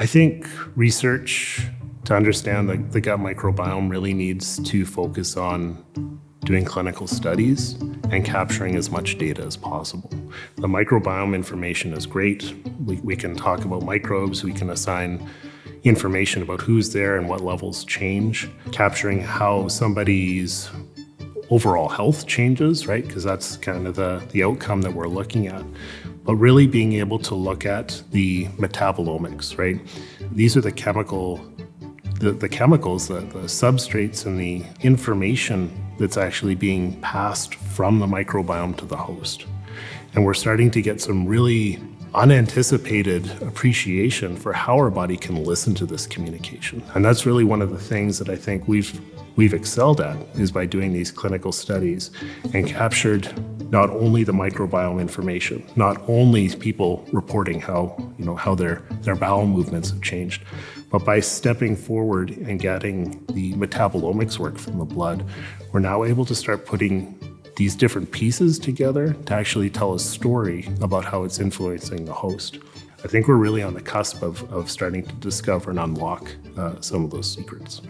I think research to understand the gut microbiome really needs to focus on doing clinical studies and capturing as much data as possible. The microbiome information is great. We can talk about microbes, we can assign information about who's there and what levels change, capturing how somebody's overall health changes, right? Because that's kind of the outcome that we're looking at. But really being able to look at the metabolomics, right? These are the chemicals, the substrates and the information that's actually being passed from the microbiome to the host. And we're starting to get some really unanticipated appreciation for how our body can listen to this communication. And that's really one of the things that I think we've excelled at, is by doing these clinical studies and captured not only the microbiome information, not only people reporting how their bowel movements have changed, but by stepping forward and getting the metabolomics work from the blood, we're now able to start putting these different pieces together to actually tell a story about how it's influencing the host. I think we're really on the cusp of starting to discover and unlock some of those secrets.